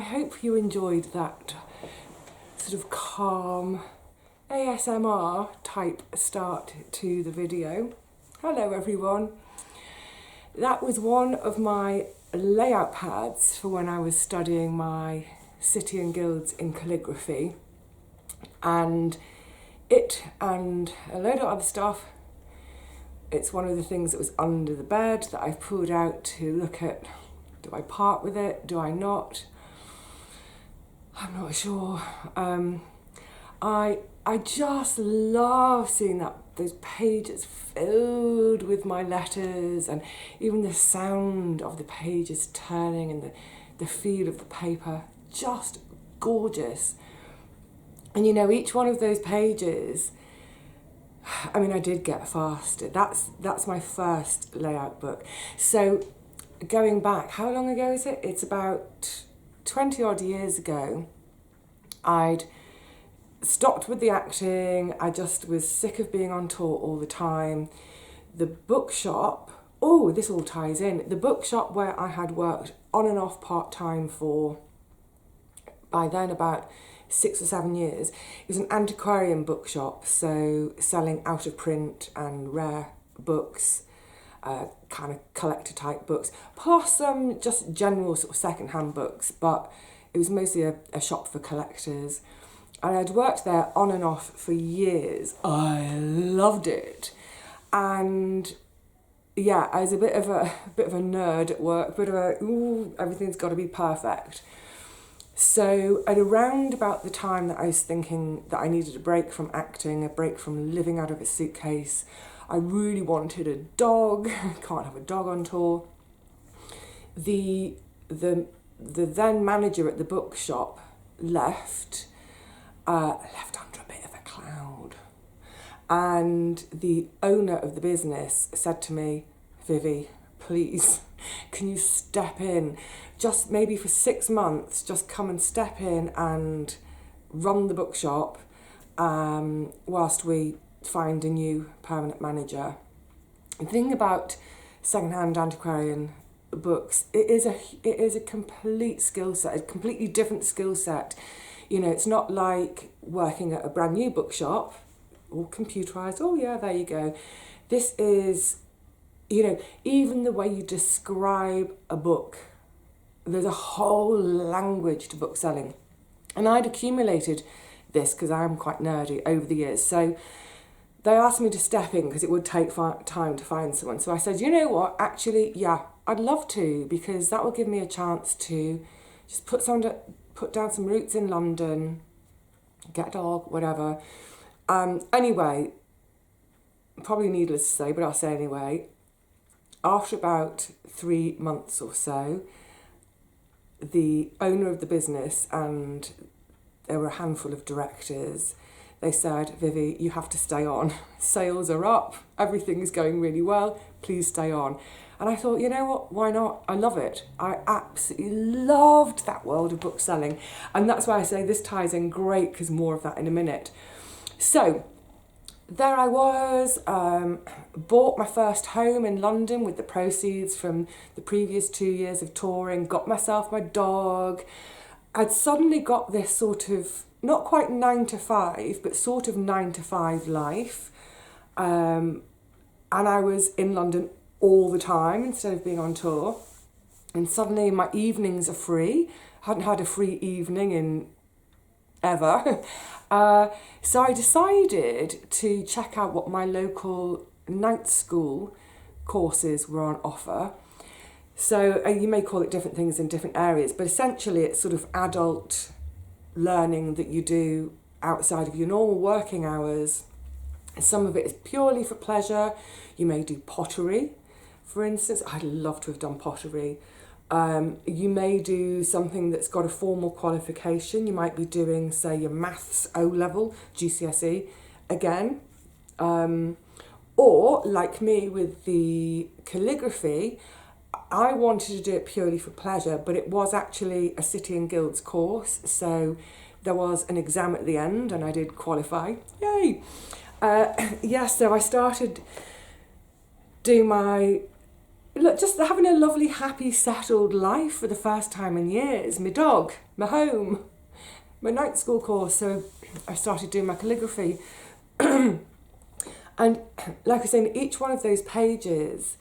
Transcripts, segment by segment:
hope you enjoyed that sort of calm ASMR type start to the video. Hello everyone. That was one of my layout pads for when I was studying my City and Guilds in calligraphy, and it and a load of other stuff. It's one of the things that was under the bed that I've pulled out to look at, do I part with it, do I not? I'm not sure. I just love seeing those pages filled with my letters, and even the sound of the pages turning and the feel of the paper, just gorgeous. And you know, each one of those pages, I mean, I did get faster. That's my first layout book. So going back, how long ago is it? It's about 20 odd years ago. I'd stopped with the acting. I just was sick of being on tour all the time. The bookshop, oh, this all ties in. The bookshop where I had worked on and off part-time for, by then, about 6 or 7 years. It was an antiquarian bookshop, so selling out of print and rare books, kind of collector type books, plus some just general sort of second-hand books, but it was mostly a shop for collectors. And I'd worked there on and off for years. I loved it. And yeah, I was a bit of a nerd at work, bit of ooh, everything's got to be perfect. So at around about the time that I was thinking that I needed a break from acting, a break from living out of a suitcase, I really wanted a dog. Can't have a dog on tour. The then manager at the bookshop left under a bit of a cloud. And the owner of the business said to me, Vivi, please, can you step in? Just maybe for 6 months, just come and step in and run the bookshop whilst we find a new permanent manager. The thing about second-hand antiquarian books, it is a complete skill set, a completely different skill set. You know, it's not like working at a brand new bookshop, all computerized. Oh yeah, there you go. This is, you know, even the way you describe a book, there's a whole language to book selling. And I'd accumulated this, because I am quite nerdy, over the years. So they asked me to step in because it would take time to find someone. So I said, you know what, actually, yeah, I'd love to, because that will give me a chance to just put down some roots in London, get a dog, whatever. Anyway, probably needless to say, but I'll say anyway, after about 3 months or so, the owner of the business, and there were a handful of directors, they said, Vivi, you have to stay on. Sales are up, everything is going really well, please stay on. And I thought, you know what, why not? I love it. I absolutely loved that world of book selling. And that's why I say this ties in great, because more of that in a minute. So there I was, bought my first home in London with the proceeds from the previous 2 years of touring, got myself my dog. I'd suddenly got this sort of, not quite 9 to 5, but sort of 9 to 5 life. And I was in London all the time instead of being on tour. And suddenly my evenings are free. Hadn't had a free evening in ever. So I decided to check out what my local night school courses were on offer. So you may call it different things in different areas, but essentially it's sort of adult learning that you do outside of your normal working hours. Some of it is purely for pleasure. You may do pottery, for instance. I'd love to have done pottery. You may do something that's got a formal qualification. You might be doing, say, your maths O-level, GCSE, again. Or, like me with the calligraphy, I wanted to do it purely for pleasure, but it was actually a City and Guilds course, so there was an exam at the end, and I did qualify. Yay! So I started doing my look, just having a lovely, happy, settled life for the first time in years. My dog, my home, my night school course. So I started doing my calligraphy. And like I was saying, each one of those pages,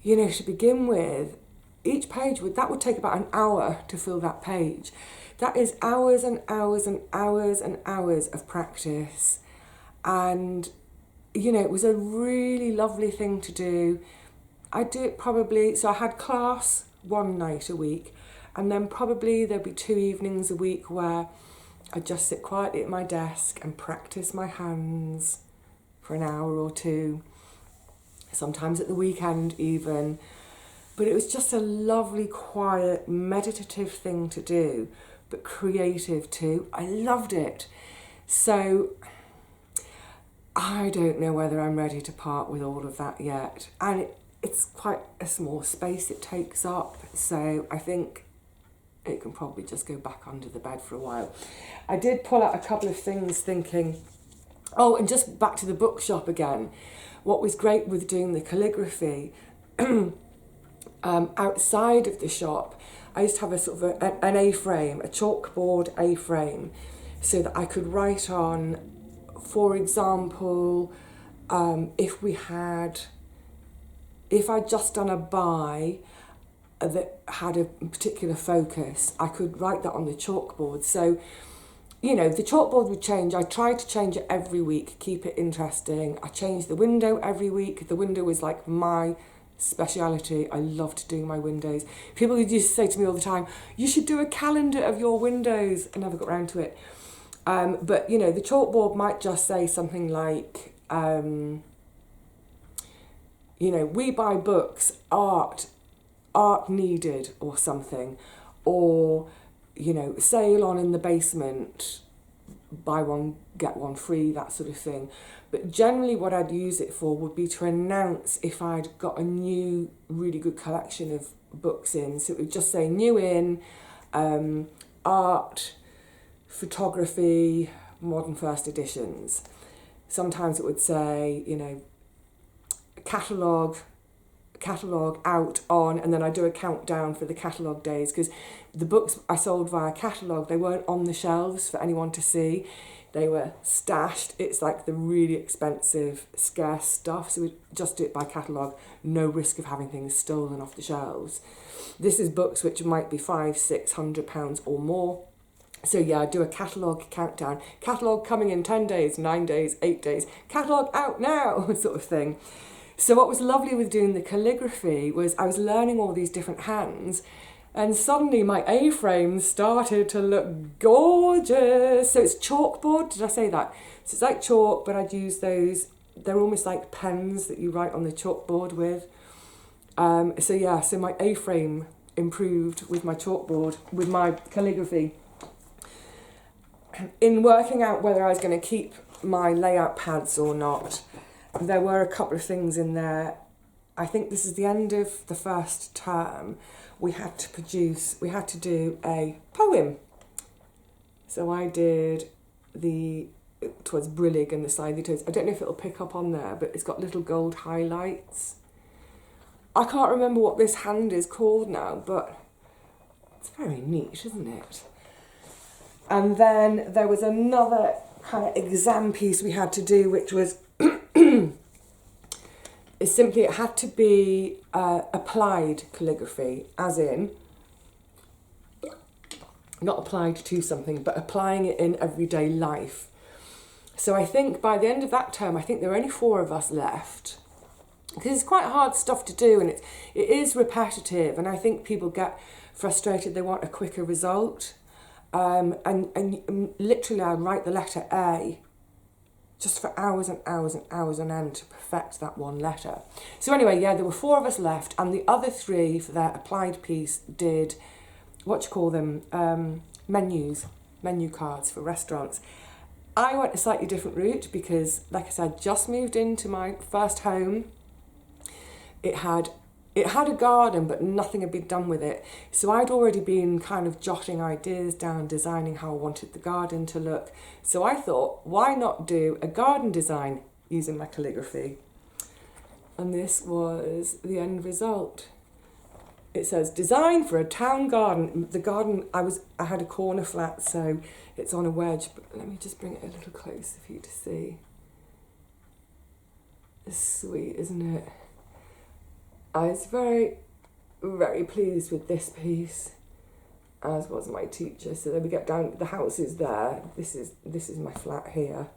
you know, to begin with, each page that would take about an hour to fill that page. That is hours and hours and hours and hours of practice. And, you know, it was a really lovely thing to do. I do it probably, so I had class one night a week, and then probably there'd be 2 evenings a week where I'd just sit quietly at my desk and practice my hands for an hour or two, sometimes at the weekend even. But it was just a lovely, quiet, meditative thing to do, but creative too. I loved it. So I don't know whether I'm ready to part with all of that yet. And it's quite a small space it takes up. So I think it can probably just go back under the bed for a while. I did pull out a couple of things thinking, oh, and just back to the bookshop again. What was great with doing the calligraphy, outside of the shop, I used to have a sort of an A-frame, a chalkboard A-frame, so that I could write on, for example, if I'd just done a buy that had a particular focus, I could write that on the chalkboard. So, you know, the chalkboard would change. I tried to change it every week, keep it interesting. I changed the window every week. The window was like my speciality. I loved doing my windows. People used to say to me all the time, you should do a calendar of your windows. I never got around to it. But, you know, the chalkboard might just say something like, you know, we buy books, art needed, or something. Or, you know, sale on in the basement, buy one, get one free, that sort of thing. But generally what I'd use it for would be to announce if I'd got a new, really good collection of books in. So it would just say new in, art, photography, modern first editions. Sometimes it would say, you know, catalogue out on, and then I do a countdown for the catalogue days, because the books I sold via catalogue, they weren't on the shelves for anyone to see. They were stashed. It's like the really expensive, scarce stuff. So we just do it by catalogue. No risk of having things stolen off the shelves. This is books which might be £500-600 or more. So yeah, I do a catalogue countdown. Catalogue coming in 10 days, 9 days, 8 days. Catalogue out now, sort of thing. So what was lovely with doing the calligraphy was I was learning all these different hands, and suddenly my A-frame started to look gorgeous. So it's chalkboard, did I say that? So it's like chalk, but I'd use those, they're almost like pens that you write on the chalkboard with. So yeah, so my A-frame improved with my chalkboard, with my calligraphy. In working out whether I was going to keep my layout pads or not, there were a couple of things in there. I think this is the end of the first term. We had to do a poem. So I did towards Brillig and the Slithy Toes. I don't know if it'll pick up on there, but it's got little gold highlights. I can't remember what this hand is called now, but it's very neat, isn't it? And then there was another kind of exam piece we had to do, which was it had to be applied calligraphy, as in not applied to something, but applying it in everyday life. So I think by the end of that term, I think there were only 4 of us left, because it's quite hard stuff to do, and it is repetitive, and I think people get frustrated. They want a quicker result. And literally I'd write the letter A just for hours and hours and hours on end to perfect that one letter. So anyway, yeah, there were 4 of us left, and the other 3 for their applied piece did, menu cards for restaurants. I went a slightly different route because, like I said, just moved into my first home. It had a garden, but nothing had been done with it. So I'd already been kind of jotting ideas down, designing how I wanted the garden to look. So I thought, why not do a garden design using my calligraphy? And this was the end result. It says, design for a town garden. The garden, I had a corner flat, so it's on a wedge. But let me just bring it a little closer for you to see. It's sweet, isn't it? I was very, very pleased with this piece, as was my teacher. So then we get down, the house is there. This is my flat here.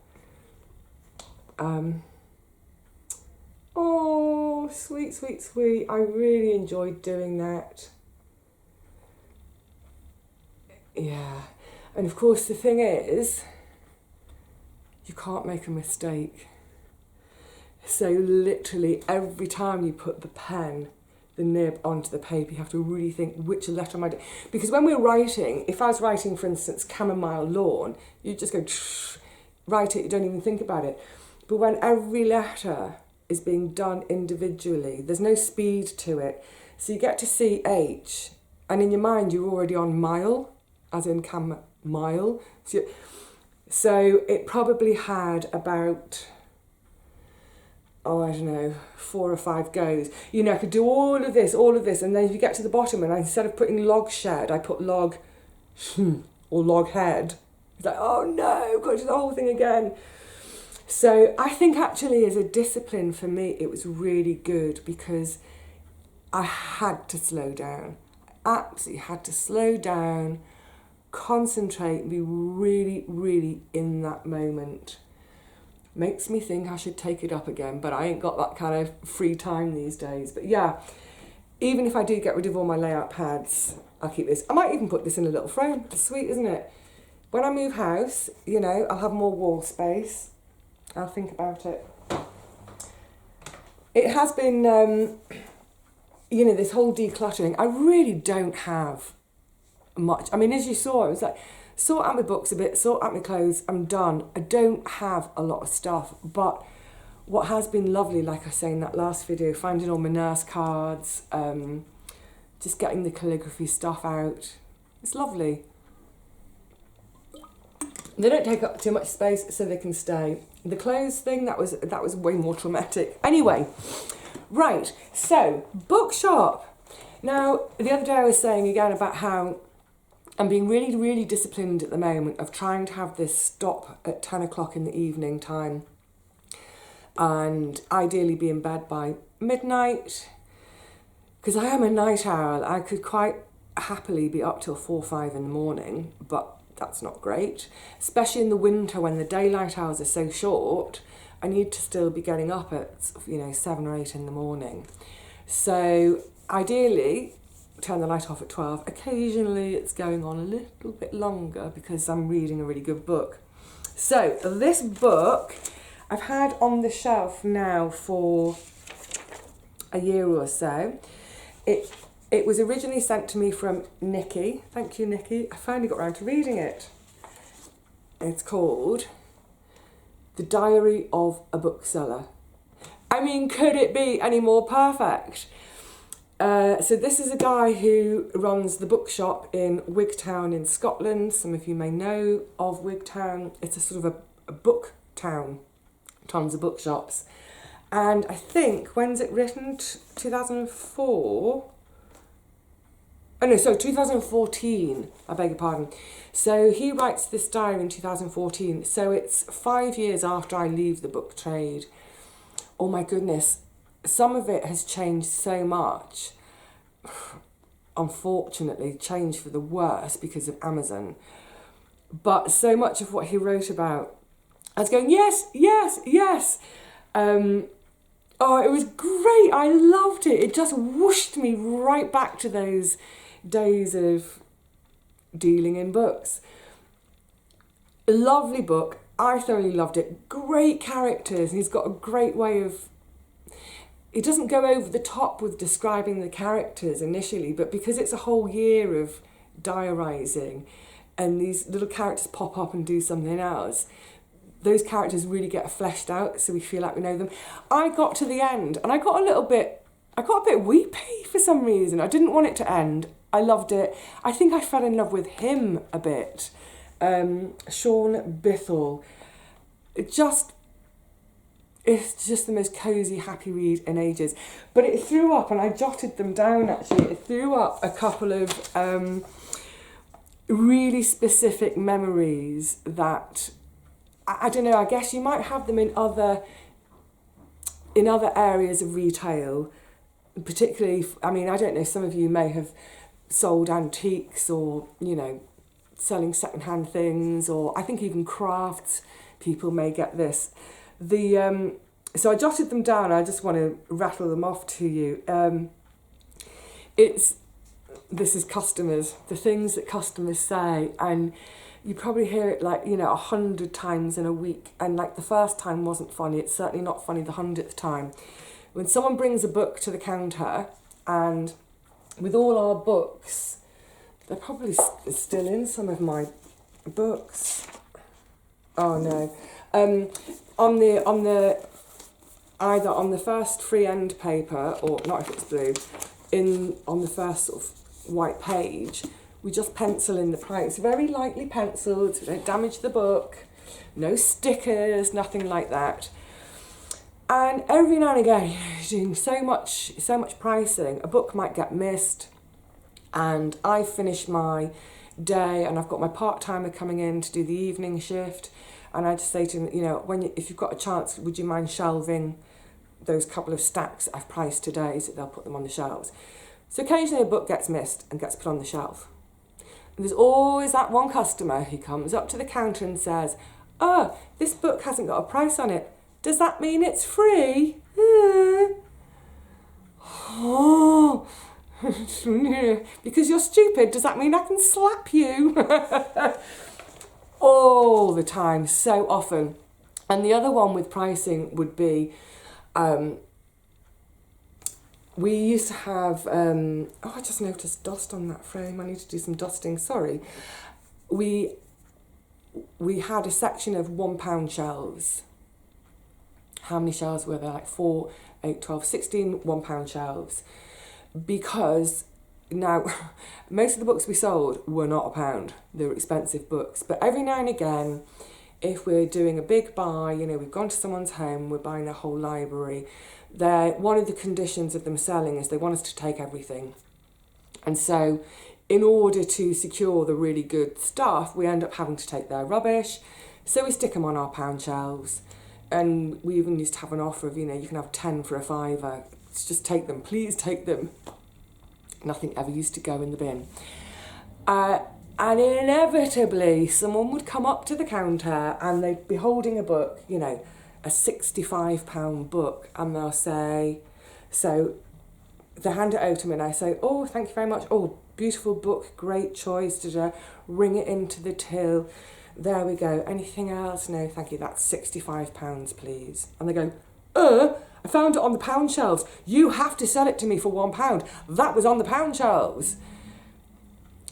Oh, sweet, sweet, sweet. I really enjoyed doing that. Yeah. And of course, the thing is, you can't make a mistake. So literally every time you put the nib onto the paper, you have to really think, which letter am I doing? Because when we're writing, if I was writing, for instance, chamomile lawn, you just go, write it, you don't even think about it. But when every letter is being done individually, there's no speed to it. So you get to CH, and in your mind, you're already on mile, as in chamomile. So it probably had about, I don't know, 4 or 5 goes. You know, I could do all of this, and then if you get to the bottom, and instead of putting log shed, I put log or log head. It's like, oh no, I've got to do the whole thing again. So I think actually as a discipline for me, it was really good because I had to slow down. Absolutely had to slow down, concentrate, be really, really in that moment. Makes me think I should take it up again, but I ain't got that kind of free time these days. But yeah, even if I do get rid of all my layout pads, I'll keep this. I might even put this in a little frame. It's sweet, isn't it? When I move house, you know, I'll have more wall space. I'll think about it. It has been, you know, this whole decluttering. I really don't have much. I mean, as you saw, it was like, sort out my books a bit, sort out my clothes, I'm done. I don't have a lot of stuff, but what has been lovely, like I say in that last video, finding all my nurse cards, just getting the calligraphy stuff out. It's lovely. They don't take up too much space, so they can stay. The clothes thing, that was way more traumatic. Anyway, right, so, Bookshop. Now, the other day I was saying again about how I'm being really, really disciplined at the moment of trying to have this stop at 10 o'clock in the evening time and ideally be in bed by midnight, because I am a night owl. I could quite happily be up till 4 or 5 in the morning, but that's not great, especially in the winter when the daylight hours are so short. I need to still be getting up at, you know, 7 or 8 in the morning. So ideally, turn the light off at 12. Occasionally it's going on a little bit longer because I'm reading a really good book. So this book I've had on the shelf now for a year or so. It was originally sent to me from Nikki. Thank you, Nikki. I finally got around to reading it. It's called The Diary of a Bookseller. I mean, could it be any more perfect? So this is a guy who runs the Bookshop in Wigtown in Scotland. Some of you may know of Wigtown. It's a sort of a book town, tons of bookshops. And I think, when's it written? 2004? Oh no, so 2014, I beg your pardon. So he writes this diary in 2014. So it's 5 years after I leave the book trade. Oh my goodness. Some of it has changed so much, unfortunately, changed for the worse because of Amazon. But so much of what he wrote about, I was going, yes, yes, yes. Oh, it was great. I loved it. It just whooshed me right back to those days of dealing in books. Lovely book. I thoroughly loved it. Great characters. He's got a great way of... He doesn't go over the top with describing the characters initially, but because it's a whole year of diarising and these little characters pop up and do something else, those characters really get fleshed out so we feel like we know them. I got to the end and I got a bit weepy for some reason. I didn't want it to end. I loved it. I think I fell in love with him a bit. Sean Bithell. It's just the most cosy, happy read in ages. But it threw up, and I jotted them down actually, it threw up a couple of really specific memories that, I don't know, I guess you might have them in other areas of retail, particularly, I mean, I don't know, some of you may have sold antiques or, you know, selling secondhand things, or I think even crafts people may get this. So I jotted them down. I just want to rattle them off to you. This is customers, the things that customers say, and you probably hear it like, you know, 100 times in a week, and like the first time wasn't funny, it's certainly not funny the 100th time. When someone brings a book to the counter, and with all our books, they're probably still in some of my books. Oh no. On the either on the first free end paper, or not if it's blue, on the first sort of white page, we just pencil in the price, very lightly penciled, so don't damage the book, no stickers, nothing like that. And every now and again, doing so much pricing, a book might get missed, and I finish my day and I've got my part-timer coming in to do the evening shift, and I just say to him, you know, if you've got a chance, would you mind shelving those couple of stacks that I've priced today, so they'll put them on the shelves. So occasionally a book gets missed and gets put on the shelf. And there's always that one customer who comes up to the counter and says, "Oh, this book hasn't got a price on it. Does that mean it's free?" Oh, because you're stupid, does that mean I can slap you? All the time, so often. And the other one with pricing would be, we used to have, I just noticed dust on that frame, I need to do some dusting, sorry. We had a section of £1 shelves. How many shelves were there? Like 4, 8, 12, 16 £1 shelves. Because now, most of the books we sold were not £1. They were expensive books. But every now and again, if we're doing a big buy, you know, we've gone to someone's home, we're buying their whole library, one of the conditions of them selling is they want us to take everything. And so in order to secure the really good stuff, we end up having to take their rubbish. So we stick them on our pound shelves. And we even used to have an offer of, you know, you can have 10 for a £5. Just take them, please take them. Nothing ever used to go in the bin. And inevitably, someone would come up to the counter and they'd be holding a book, you know, a £65 book, and they'll say, so they hand it over to me and I say, "Oh, thank you very much. Oh, beautiful book, great choice. Ring it into the till. There we go. Anything else?" "No, thank you. That's £65, please." And they go, "I found it on the pound shelves. You have to sell it to me for £1. That was on the pound shelves."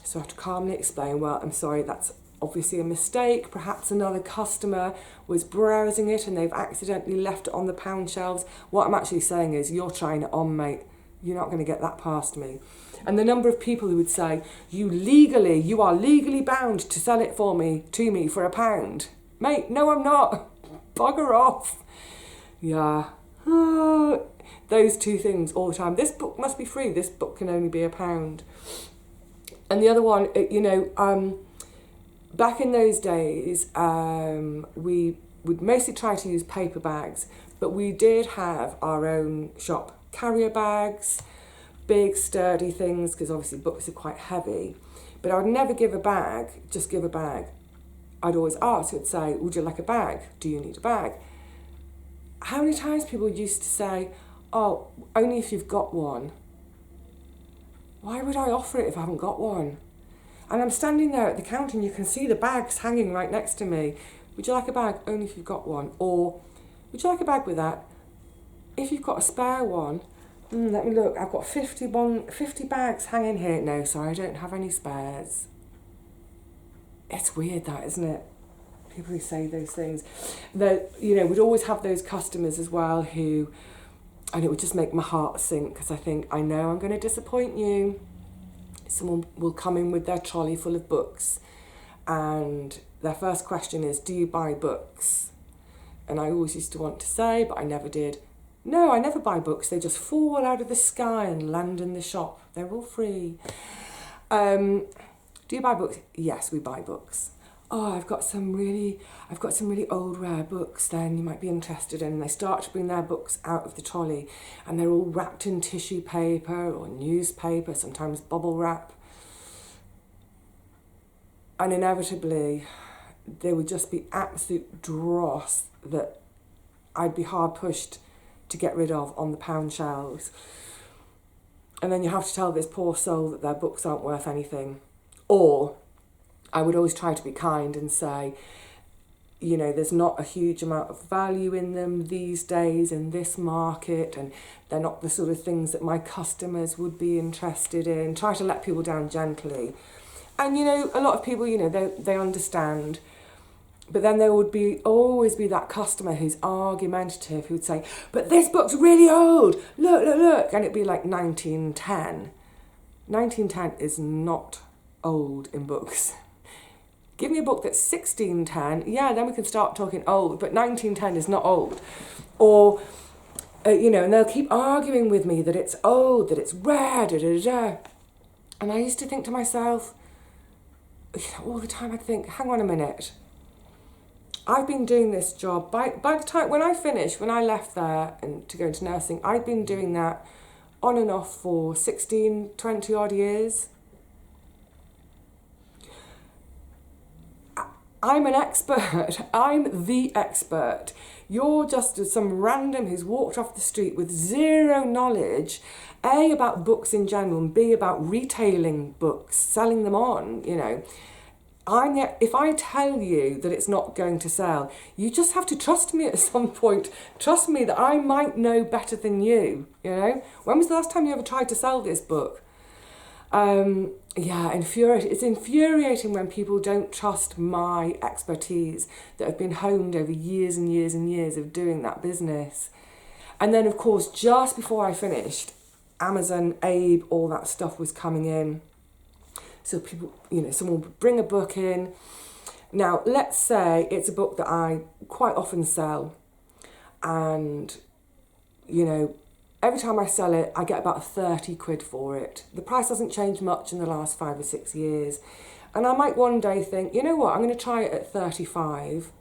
So I have to calmly explain, "Well, I'm sorry, that's obviously a mistake. Perhaps another customer was browsing it and they've accidentally left it on the pound shelves. What I'm actually saying is, you're trying it on, mate. You're not going to get that past me." And the number of people who would say, you are legally bound to sell it to me for £1. Mate, no, I'm not. Bugger off. Yeah. Those two things all the time. This book must be free. This book can only be £1. And the other one, you know, back in those days, we would mostly try to use paper bags, but we did have our own shop carrier bags, big sturdy things, because obviously books are quite heavy. But I would never give a bag, just give a bag. I'd always ask, I'd say, "Would you like a bag? Do you need a bag?" How many times people used to say, "Oh, only if you've got one." Why would I offer it if I haven't got one? And I'm standing there at the counter and you can see the bags hanging right next to me. "Would you like a bag? Only if you've got one." Or, "Would you like a bag with that? If you've got a spare one." Let me look. I've got 50 bags hanging here. "No, sorry, I don't have any spares." It's weird that, isn't it? People who say those things. You know, we'd always have those customers as well who, and it would just make my heart sink, because I think, I know I'm going to disappoint you. Someone will come in with their trolley full of books, and their first question is, "Do you buy books?" and I always used to want to say, but I never did. No, I never buy books. They just fall out of the sky and land in the shop. They're all free. Do you buy books? Yes, we buy books. Oh, I've got some really old rare books then you might be interested in. And they start to bring their books out of the trolley and they're all wrapped in tissue paper or newspaper, sometimes bubble wrap. And inevitably, there would just be absolute dross that I'd be hard pushed to get rid of on the pound shelves. And then you have to tell this poor soul that their books aren't worth anything. Or I would always try to be kind and say, you know, there's not a huge amount of value in them these days in this market, and they're not the sort of things that my customers would be interested in. Try to let people down gently. And, you know, a lot of people, you know, they understand. But then there would always be that customer who's argumentative, who'd say, but this book's really old, look. And it'd be like 1910. 1910 is not old in books. Give me a book that's 1610, yeah, then we can start talking old, but 1910 is not old. Or, you know, and they'll keep arguing with me that it's old, that it's rare, And I used to think to myself, you know, all the time I'd think, hang on a minute. I've been doing this job, by the time, when I left there and to go into nursing, I'd been doing that on and off for 16, 20 odd years. I'm an expert. I'm the expert. You're just some random who's walked off the street with zero knowledge, A, about books in general, and B, about retailing books, selling them on, you know. If I tell you that it's not going to sell, you just have to trust me at some point. Trust me that I might know better than you, you know. When was the last time you ever tried to sell this book? Yeah, it's infuriating when people don't trust my expertise that have been honed over years and years and years of doing that business. And then, of course, just before I finished, Amazon, Abe, all that stuff was coming in. So people, you know, someone would bring a book in. Now, let's say it's a book that I quite often sell. And, you know, every time I sell it, I get about 30 quid for it. The price hasn't changed much in the last 5 or 6 years. And I might one day think, you know what, I'm going to try it at 35.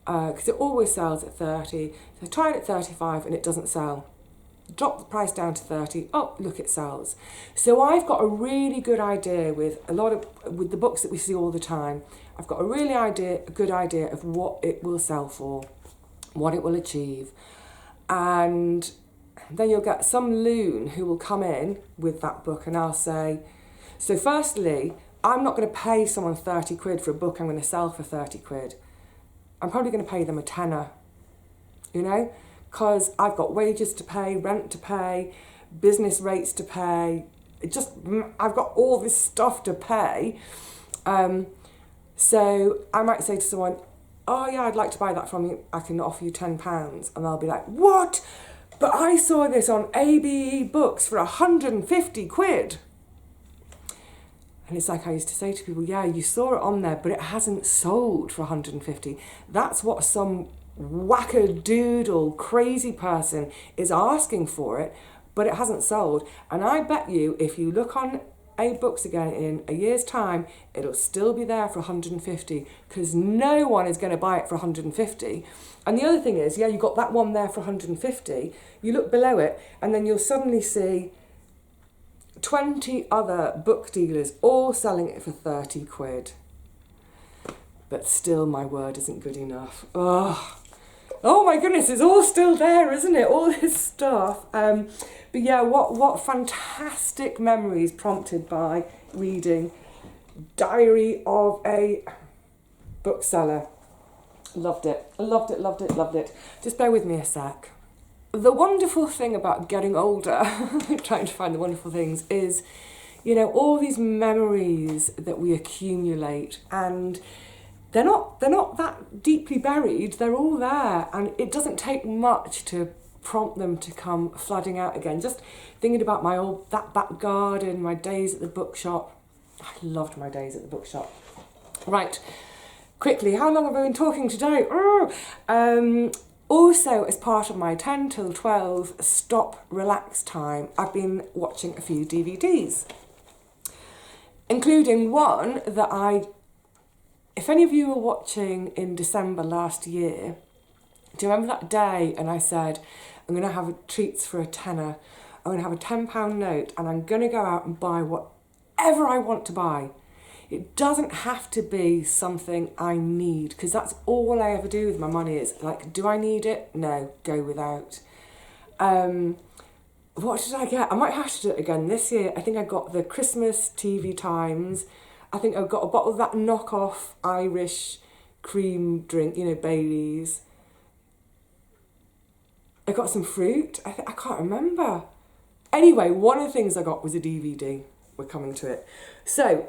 Because it always sells at 30. So I try it at 35 and it doesn't sell. Drop the price down to 30. Oh, look, it sells. So I've got a really good idea with the books that we see all the time. I've got a good idea of what it will sell for, what it will achieve. And then you'll get some loon who will come in with that book and I'll say, so firstly, I'm not going to pay someone 30 quid for a book I'm going to sell for 30 quid. I'm probably going to pay them a tenner, you know, because I've got wages to pay, rent to pay, business rates to pay. I've got all this stuff to pay. So I might say to someone, oh yeah, I'd like to buy that from you. I can offer you £10. And they'll be like, what? But I saw this on ABE Books for 150 quid. And it's like I used to say to people, yeah, you saw it on there, but it hasn't sold for 150. That's what some wackadoodle crazy person is asking for it, but it hasn't sold. And I bet you if you look on ABE Books again in a year's time, it'll still be there for 150 because no one is going to buy it for 150. And the other thing is, yeah, you got that one there for 150. You look below it and then you'll suddenly see 20 other book dealers all selling it for 30 quid. But still my word isn't good enough. Oh my goodness, it's all still there, isn't it? All this stuff. But yeah, what fantastic memories prompted by reading Diary of a Bookseller. Loved it. Just bear with me a sec. The wonderful thing about getting older, trying to find the wonderful things, is, you know, all these memories that we accumulate, and they're not that deeply buried. They're all there, and it doesn't take much to prompt them to come flooding out again. Just thinking about that back garden, my days at the bookshop. I loved my days at the bookshop. Right. quickly, how long have I been talking today? Also, as part of my 10 till 12 stop relax time, I've been watching a few DVDs, including one that if any of you were watching in December last year, do you remember that day? And I said, I'm going to have treats for a tenner. I'm going to have a £10 note and I'm going to go out and buy whatever I want to buy. It doesn't have to be something I need, because that's all I ever do with my money is like, do I need it? No, go without. What did I get? I might have to do it again this year. I think I got the Christmas TV Times. I think I got a bottle of that knockoff Irish cream drink, you know, Baileys. I got some fruit. I can't remember. Anyway, one of the things I got was a DVD. We're coming to it. So,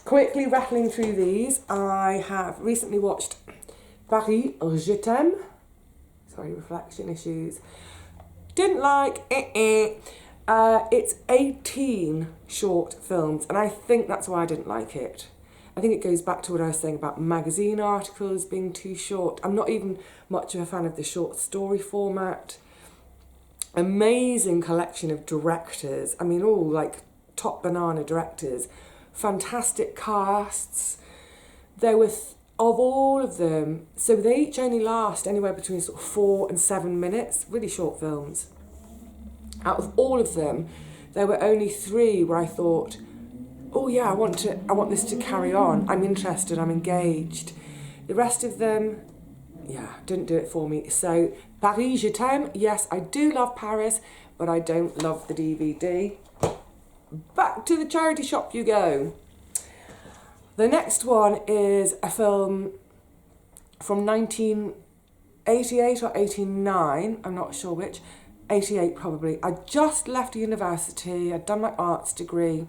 quickly rattling through these, I have recently watched Paradiso, Je t'aime. Sorry, reflection issues. Didn't like it's 18 short films, and I think that's why I didn't like it. I think it goes back to what I was saying about magazine articles being too short. I'm not even much of a fan of the short story format. Amazing collection of directors. I mean, all like top banana directors. Fantastic casts. There were, of all of them, so they each only last anywhere between sort of 4 and 7 minutes, really short films. Out of all of them, there were only 3 where I thought, oh yeah, I want this to carry on. I'm interested, I'm engaged. The rest of them, yeah, didn't do it for me. So, Paris, je t'aime. Yes, I do love Paris, but I don't love the DVD. Back to the charity shop you go. The next one is a film from 1988 or 89, I'm not sure which, 88 probably. I just left university, I'd done my arts degree.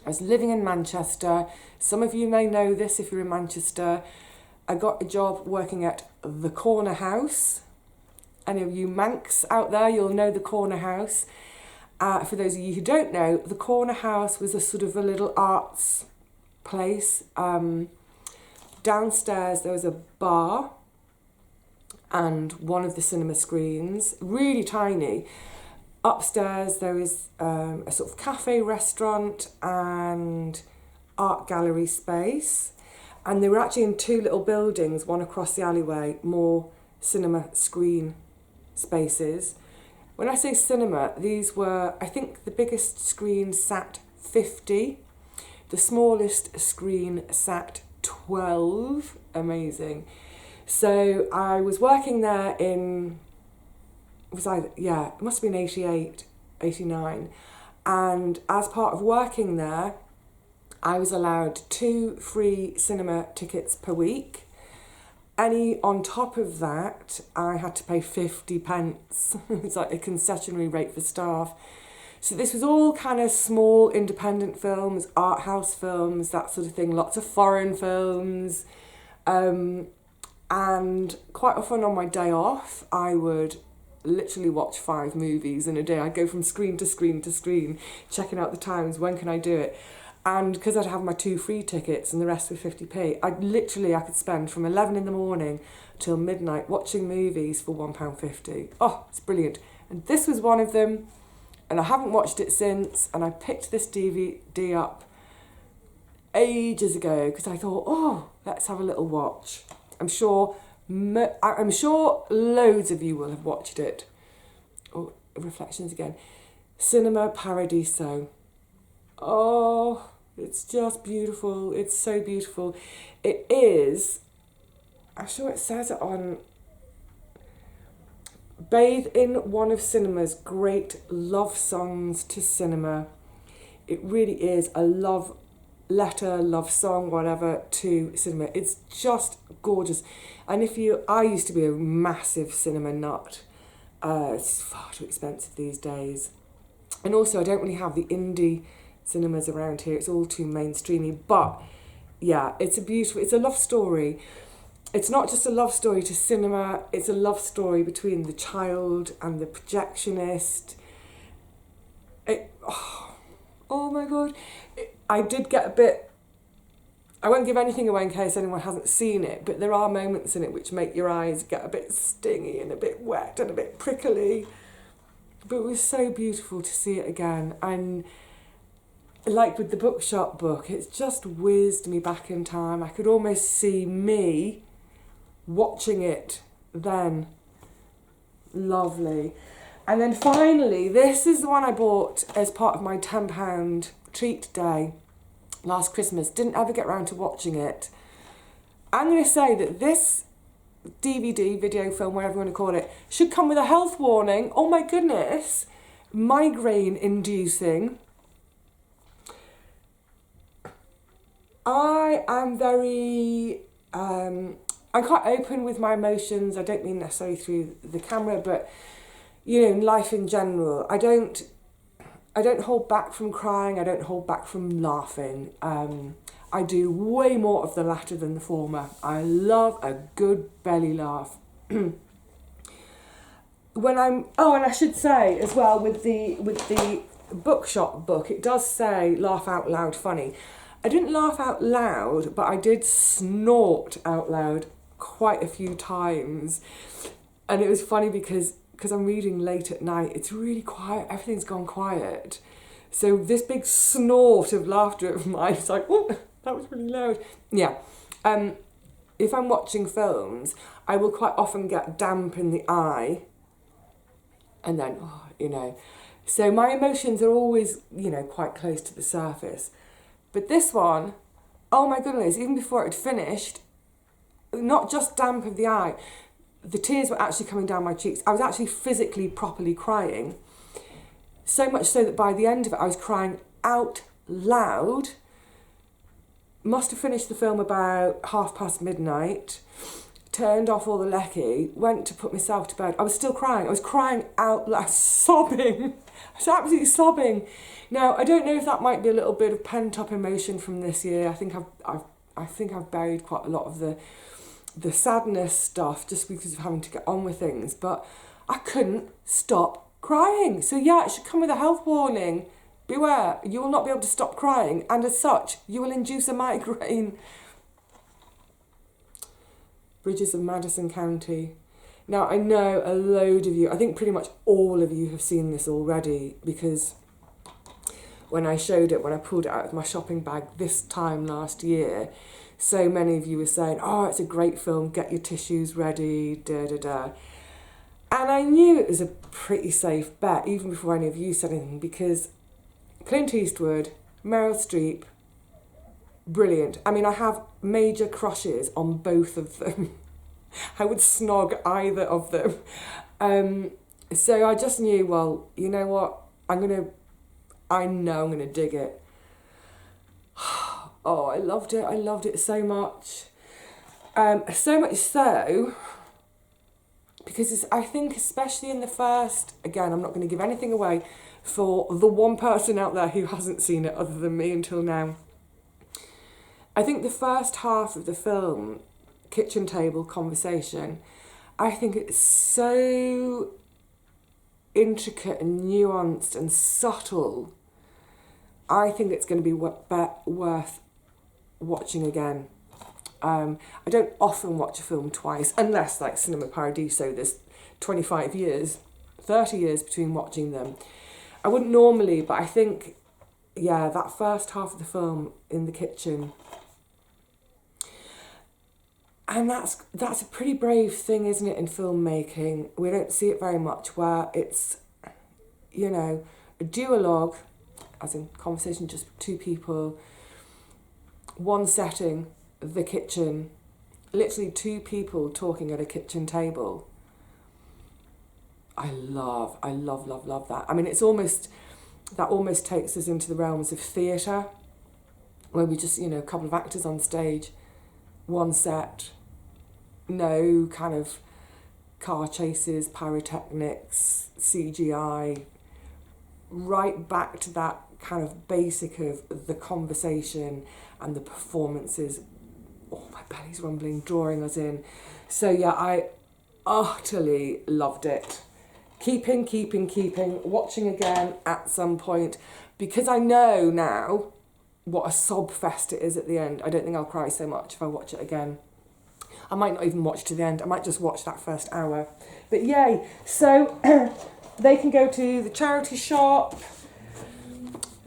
I was living in Manchester. Some of you may know this if you're in Manchester. I got a job working at the Corner House. Any of you Manx out there, you'll know the Corner House. For those of you who don't know, the Corner House was a sort of a little arts place. Downstairs there was a bar and one of the cinema screens, really tiny. Upstairs there was a sort of cafe restaurant and art gallery space. And they were actually in 2 little buildings, one across the alleyway, more cinema screen spaces. When I say cinema, these were, I think the biggest screen sat 50. The smallest screen sat 12. Amazing. So I was working there it must have been 88, 89. And as part of working there, I was allowed 2 free cinema tickets per week. Any on top of that, I had to pay 50 pence. It's like a concessionary rate for staff. So this was all kind of small independent films, art house films, that sort of thing, lots of foreign films. And quite often on my day off, I would literally watch 5 movies in a day. I'd go from screen to screen to screen, checking out the times, when can I do it? And because I'd have my 2 free tickets and the rest were 50p, I could spend from 11 in the morning till midnight watching movies for £1.50. Oh, it's brilliant. And this was one of them, and I haven't watched it since, and I picked this DVD up ages ago because I thought, oh, let's have a little watch. I'm sure loads of you will have watched it. Oh, reflections again. Cinema Paradiso. Oh, it's just beautiful. It's so beautiful. It is, I'm sure it says it on, bathe in one of cinema's great love songs to cinema. It really is a love letter, love song, whatever, to cinema. It's just gorgeous. And I used to be a massive cinema nut. It's far too expensive these days. And also I don't really have the indie cinemas around here. It's all too mainstreamy. But yeah, it's a love story. It's not just a love story to cinema, it's a love story between the child and the projectionist. Oh my God. I did get a bit I won't give anything away in case anyone hasn't seen it, but there are moments in it which make your eyes get a bit stingy and a bit wet and a bit prickly. But it was so beautiful to see it again. And like with the Bookshop book, it's just whizzed me back in time. I could almost see me watching it then. Lovely. And then finally, this is the one I bought as part of my £10 treat day last Christmas. Didn't ever get around to watching it. I'm going to say that this DVD, video film, whatever you want to call it, should come with a health warning. Oh my goodness. Migraine inducing. I am very, I'm quite open with my emotions. I don't mean necessarily through the camera, but, you know, in life in general, I don't hold back from crying. I don't hold back from laughing. I do way more of the latter than the former. I love a good belly laugh. And I should say as well, with the Bookshop book, it does say laugh out loud funny. I didn't laugh out loud, but I did snort out loud quite a few times. And it was funny because I'm reading late at night, it's really quiet, everything's gone quiet. So this big snort of laughter of mine, it's like, oh, that was really loud. Yeah. If I'm watching films, I will quite often get damp in the eye. And then, you know. So my emotions are always, you know, quite close to the surface. But this one, oh my goodness, even before it had finished, not just damp of the eye, the tears were actually coming down my cheeks. I was actually physically, properly crying. So much so that by the end of it, I was crying out loud. Must have finished the film about midnight. Turned off all the lecky, went to put myself to bed. I was still crying. I was crying out loud, sobbing. I was absolutely sobbing. Now, I don't know if that might be a little bit of pent-up emotion from this year. I think I've buried quite a lot of the sadness stuff just because of having to get on with things. But I couldn't stop crying. So yeah, it should come with a health warning. Beware, you will not be able to stop crying, and as such, you will induce a migraine. Bridges of Madison County. Now, I know a load of you, I think pretty much all of you have seen this already, because when I showed it, when I pulled it out of my shopping bag this time last year, so many of you were saying, oh, it's a great film, get your tissues ready, da-da-da. And I knew it was a pretty safe bet, even before any of you said anything, because Clint Eastwood, Meryl Streep, brilliant. I mean, I have major crushes on both of them. I would snog either of them. So I just knew, well, you know what? I know I'm gonna dig it. Oh, I loved it. I loved it so much. So much so, because I think especially in the first, again, I'm not going to give anything away for the one person out there who hasn't seen it other than me until now. I think the first half of the film, kitchen table conversation, I think it's so intricate and nuanced and subtle. I think it's going to be worth watching again. I don't often watch a film twice, unless like Cinema Paradiso, there's 25 years, 30 years between watching them. I wouldn't normally, but I think, yeah, that first half of the film in the kitchen, and that's a pretty brave thing, isn't it, in filmmaking? We don't see it very much, where it's, you know, a duologue, as in conversation, just two people, one setting, the kitchen, literally two people talking at a kitchen table. I love that. I mean, that almost takes us into the realms of theatre, where we just, you know, a couple of actors on stage, one set, no kind of car chases, pyrotechnics, CGI, right back to that kind of basic of the conversation and the performances. Oh, my belly's rumbling, drawing us in. So yeah, I utterly loved it. Keeping, watching again at some point, because I know now what a sob fest it is at the end. I don't think I'll cry so much if I watch it again. I might not even watch to the end. I might just watch that first hour. But yay. So they can go to the charity shop.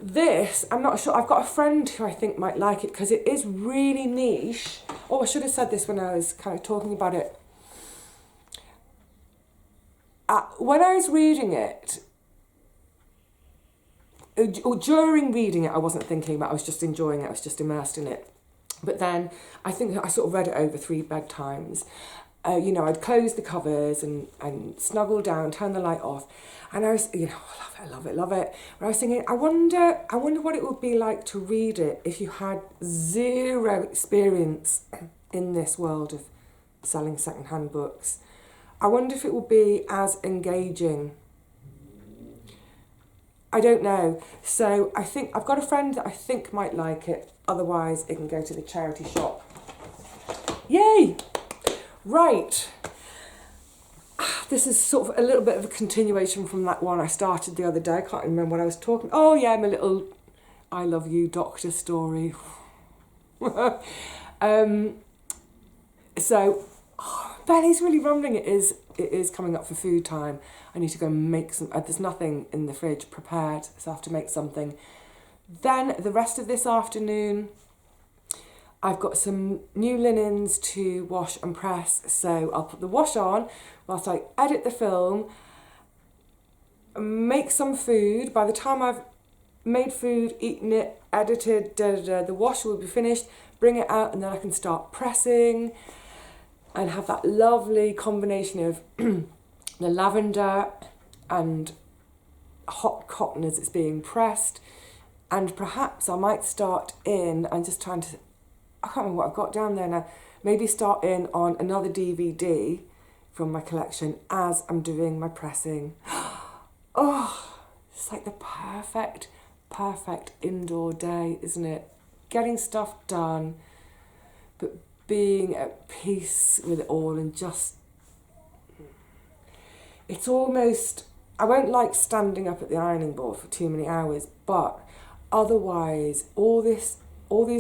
This, I'm not sure. I've got a friend who I think might like it because it is really niche. Oh, I should have said this when I was kind of talking about it. When I was reading it, or during reading it, I wasn't thinking about it. I was just enjoying it. I was just immersed in it. But then I think I sort of read it over 3 bedtimes. You know, I'd close the covers and snuggle down, turn the light off. And I was, you know, I love it. But I was thinking, I wonder what it would be like to read it if you had zero experience in this world of selling secondhand books. I wonder if it would be as engaging. I don't know. So I think I've got a friend that I think might like it. Otherwise, it can go to the charity shop. Yay! Right. This is sort of a little bit of a continuation from that one I started the other day. I can't remember what I was talking. Oh yeah, my little I love you doctor story. So belly's really rumbling. It is coming up for food time. I need to go and make some. There's nothing in the fridge prepared, so I have to make something. Then the rest of this afternoon, I've got some new linens to wash and press, so I'll put the wash on whilst I edit the film, make some food. By the time I've made food, eaten it, edited, the wash will be finished, bring it out, and then I can start pressing and have that lovely combination of the lavender and hot cotton as it's being pressed. And perhaps I might start in, I'm just trying to, I can't remember what I've got down there now, maybe start in on another DVD from my collection as I'm doing my pressing. Oh, it's like the perfect indoor day, isn't it? Getting stuff done, but being at peace with it all and just, it's almost, I won't like standing up at the ironing board for too many hours, but otherwise, all these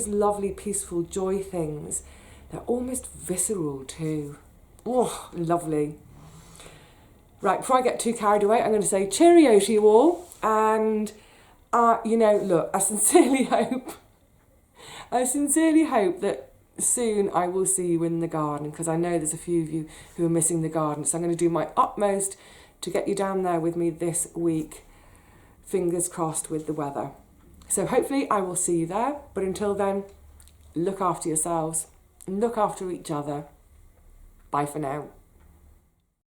lovely, peaceful joy things, they're almost visceral too. Oh, lovely. Right, before I get too carried away, I'm going to say cheerio to you all. And, you know, look, I sincerely hope that soon I will see you in the garden, because I know there's a few of you who are missing the garden. So I'm going to do my utmost to get you down there with me this week. Fingers crossed with the weather. So hopefully I will see you there. But until then, look after yourselves and look after each other. Bye for now.